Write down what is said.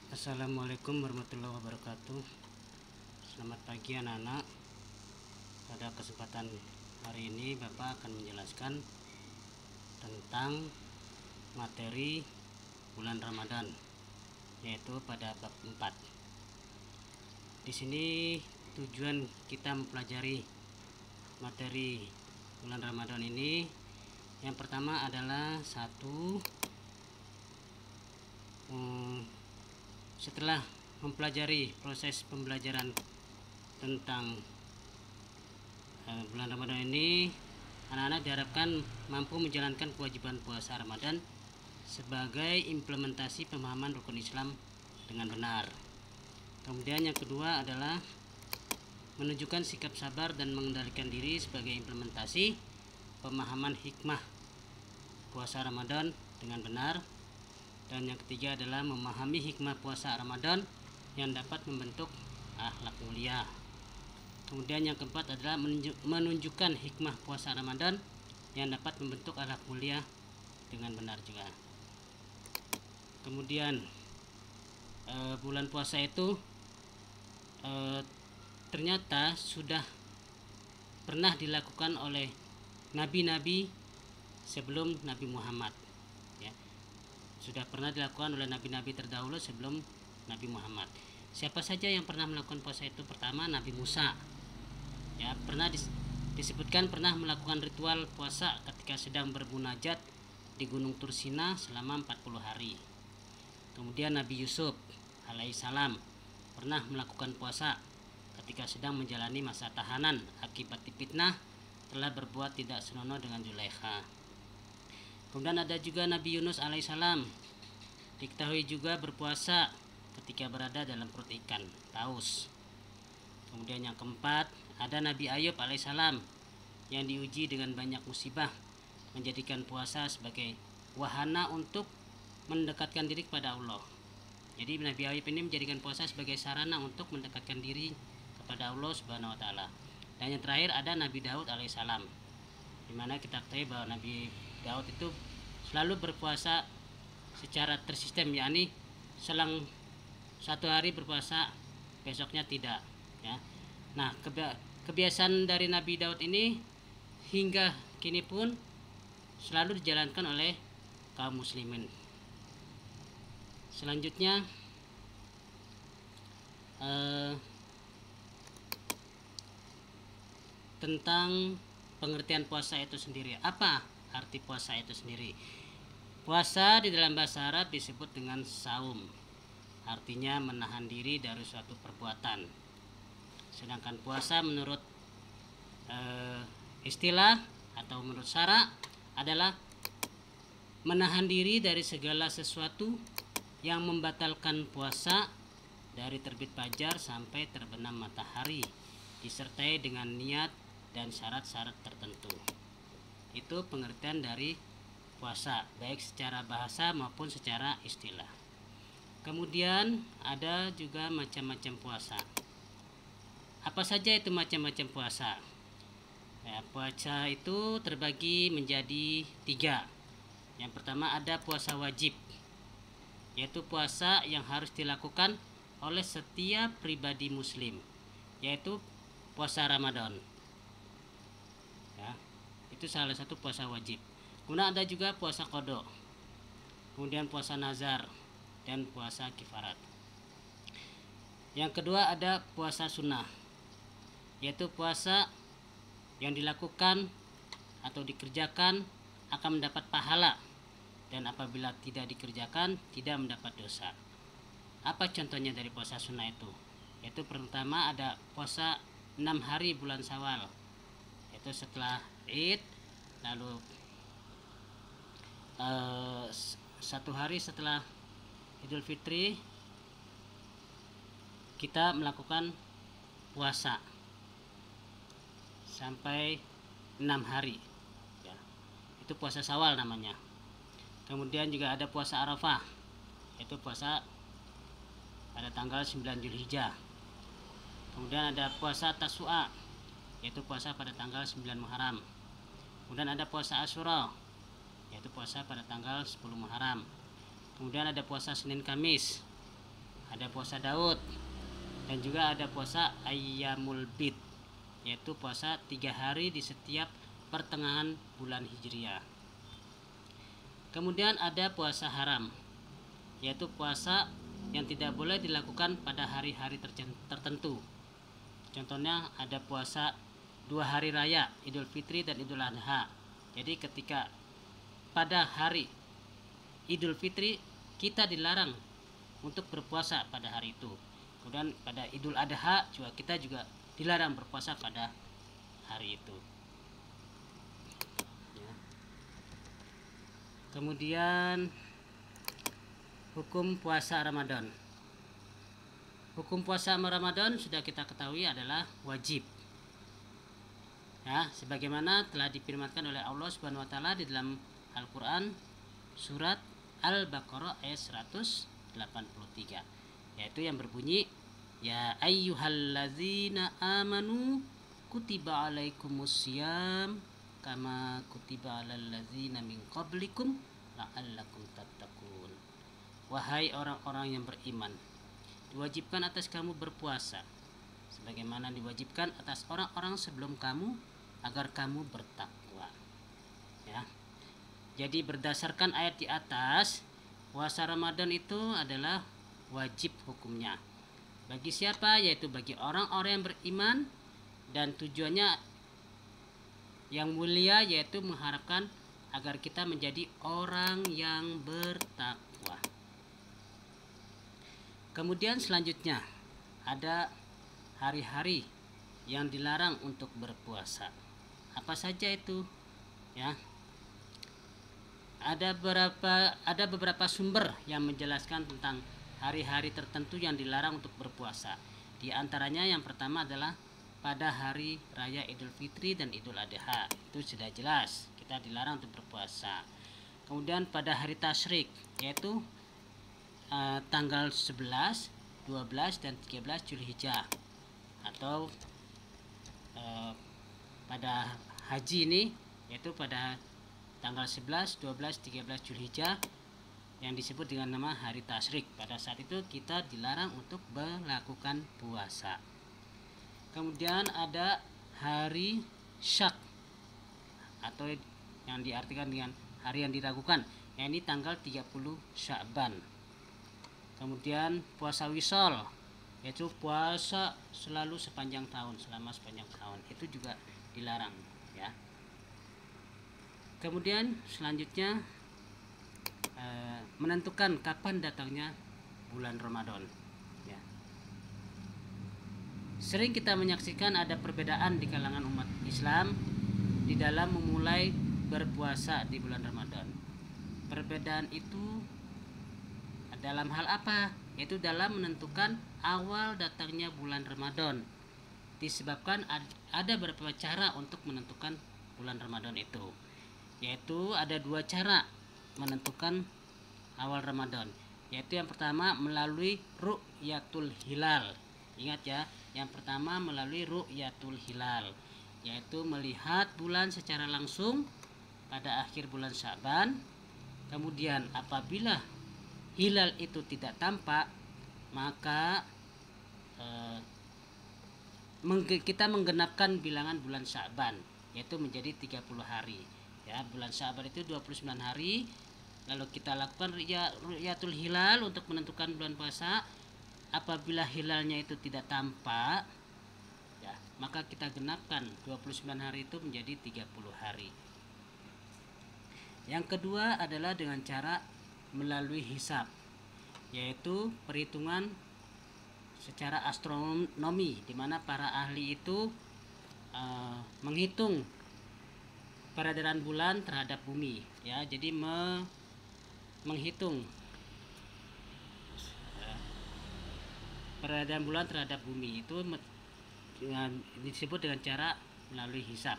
Assalamualaikum warahmatullahi wabarakatuh. Selamat pagi anak-anak. Pada kesempatan hari ini Bapak akan menjelaskan tentang materi bulan Ramadan, yaitu pada bab 4. Di sini tujuan kita mempelajari materi bulan Ramadan ini, yang pertama adalah setelah mempelajari proses pembelajaran tentang bulan Ramadan ini, anak-anak diharapkan mampu menjalankan kewajiban puasa Ramadan sebagai implementasi pemahaman rukun Islam dengan benar. Kemudian yang kedua adalah menunjukkan sikap sabar dan mengendalikan diri sebagai implementasi pemahaman hikmah puasa Ramadan dengan benar. Dan yang ketiga adalah memahami hikmah puasa Ramadan yang dapat membentuk akhlak mulia. Kemudian yang keempat adalah menunjukkan hikmah puasa Ramadan yang dapat membentuk akhlak mulia dengan benar juga. Kemudian bulan puasa itu ternyata sudah pernah dilakukan oleh nabi-nabi sebelum Nabi Muhammad, ya. Sudah pernah dilakukan oleh nabi-nabi terdahulu sebelum Nabi Muhammad. Siapa saja yang pernah melakukan puasa itu? Pertama, Nabi Musa, ya, pernah disebutkan pernah melakukan ritual puasa ketika sedang bermunajat di Gunung Tursina selama 40 hari. Kemudian Nabi Yusuf alaihissalam pernah melakukan puasa ketika sedang menjalani masa tahanan akibat difitnah telah berbuat tidak senonoh dengan Zulaikha. Kemudian ada juga Nabi Yunus alaihissalam, diketahui juga berpuasa ketika berada dalam perut ikan paus. Kemudian yang keempat ada Nabi Ayub alaihissalam yang diuji dengan banyak musibah, menjadikan puasa sebagai wahana untuk mendekatkan diri kepada Allah. Jadi Nabi Ayub ini menjadikan puasa sebagai sarana untuk mendekatkan diri kepada Allah Subhanahu wa taala. Dan yang terakhir ada Nabi Daud alaihissalam, di mana kita ketahui bahwa Nabi Daud itu selalu berpuasa secara tersistem, yakni selang satu hari berpuasa, besoknya tidak, ya. Nah, kebiasaan dari Nabi Daud ini hingga kini pun selalu dijalankan oleh kaum muslimin. Selanjutnya tentang pengertian puasa itu sendiri. Apa arti puasa itu sendiri? Puasa di dalam bahasa Arab disebut dengan saum, artinya menahan diri dari suatu perbuatan. Sedangkan puasa menurut istilah atau menurut syara adalah menahan diri dari segala sesuatu yang membatalkan puasa dari terbit fajar sampai terbenam matahari, disertai dengan niat dan syarat-syarat tertentu. Itu pengertian dari puasa, baik secara bahasa maupun secara istilah. Kemudian ada juga macam-macam puasa. Apa saja itu macam-macam puasa? Ya, puasa itu terbagi menjadi 3. Yang pertama ada puasa wajib, yaitu puasa yang harus dilakukan oleh setiap pribadi muslim, yaitu puasa Ramadan, ya. Itu salah satu puasa wajib. Kemudian ada juga puasa qada, kemudian puasa nazar, dan puasa kifarat. Yang kedua ada puasa sunnah, yaitu puasa yang dilakukan atau dikerjakan akan mendapat pahala, dan apabila tidak dikerjakan tidak mendapat dosa. Apa contohnya dari puasa sunnah itu? Yaitu pertama ada puasa 6 hari bulan Syawal, yaitu setelah Id, lalu 1 hari setelah Idul Fitri kita melakukan puasa sampai 6 hari, ya. Itu puasa Syawal namanya. Kemudian juga ada puasa Arafah, yaitu puasa pada tanggal 9 Zulhijjah. Kemudian ada puasa Tasu'a, yaitu puasa pada tanggal 9 Muharram. Kemudian ada puasa Asyura, yaitu puasa pada tanggal 10 Muharram. Kemudian ada puasa Senin Kamis, ada puasa Daud, dan juga ada puasa Ayyamul Bid, yaitu puasa 3 hari di setiap pertengahan bulan Hijriah. Kemudian ada puasa haram, yaitu puasa yang tidak boleh dilakukan pada hari-hari tertentu. Contohnya ada puasa 2 hari raya, Idul Fitri dan Idul Adha. Jadi ketika pada hari Idul Fitri kita dilarang untuk berpuasa pada hari itu. Kemudian pada Idul Adha juga kita juga dilarang berpuasa pada hari itu. Ya. Kemudian hukum puasa Ramadan. Hukum puasa Ramadan sudah kita ketahui adalah wajib. Ya, sebagaimana telah difirmankan oleh Allah Subhanahu wa taala di dalam Al-Qur'an surat Al-Baqarah ayat 183, yaitu yang berbunyi, ya ayyuhallazina amanu kutiba alaikumussyam kama kutiba alal ladzina min qablikum la'allakum tattaqun. Wahai orang-orang yang beriman, diwajibkan atas kamu berpuasa sebagaimana diwajibkan atas orang-orang sebelum kamu agar kamu bertakwa. Ya. Jadi berdasarkan ayat di atas, puasa Ramadan itu adalah wajib hukumnya. Bagi siapa? Yaitu bagi orang-orang yang beriman, dan tujuannya yang mulia yaitu mengharapkan agar kita menjadi orang yang bertakwa. Kemudian selanjutnya ada hari-hari yang dilarang untuk berpuasa. Apa saja itu? Ya. Ada beberapa sumber yang menjelaskan tentang hari-hari tertentu yang dilarang untuk berpuasa. Di antaranya yang pertama adalah pada hari raya Idul Fitri dan Idul Adha. Itu sudah jelas kita dilarang untuk berpuasa. Kemudian pada hari tasyrik, yaitu tanggal 11, 12 dan 13 Zulhijjah, atau pada haji ini yaitu pada tanggal 11, 12, 13 Zulhijjah yang disebut dengan nama hari tasyrik. Pada saat itu kita dilarang untuk melakukan puasa. Kemudian ada hari syak atau yang diartikan dengan hari yang diragukan, yakni tanggal 30 Sya'ban. Kemudian puasa wisol, yaitu puasa selalu sepanjang tahun, selama sepanjang tahun, itu juga dilarang, ya. Kemudian selanjutnya menentukan kapan datangnya bulan Ramadan, ya. Sering kita menyaksikan ada perbedaan di kalangan umat Islam di dalam memulai berpuasa di bulan Ramadan. Perbedaan itu dalam hal apa? Yaitu dalam menentukan awal datangnya bulan Ramadan. Disebabkan ada beberapa cara untuk menentukan bulan Ramadan itu. Yaitu ada 2 cara menentukan awal Ramadan. Yaitu yang pertama melalui ru'yatul hilal. Ingat ya, yang pertama melalui ru'yatul hilal, yaitu melihat bulan secara langsung pada akhir bulan Sya'ban. Kemudian apabila hilal itu tidak tampak, maka kita menggenapkan bilangan bulan Sya'ban, yaitu menjadi 30 hari. Ya, bulan Sya'ban itu 29 hari. Lalu kita lakukan ru'yatul hilal untuk menentukan bulan puasa. Apabila hilalnya itu tidak tampak, ya, maka kita genapkan 29 hari itu menjadi 30 hari. Yang kedua adalah dengan cara melalui hisab, yaitu perhitungan secara astronomi, di mana para ahli itu menghitung peredaran bulan terhadap bumi, ya. Jadi menghitung peredaran bulan terhadap bumi itu disebut dengan cara melalui hisab.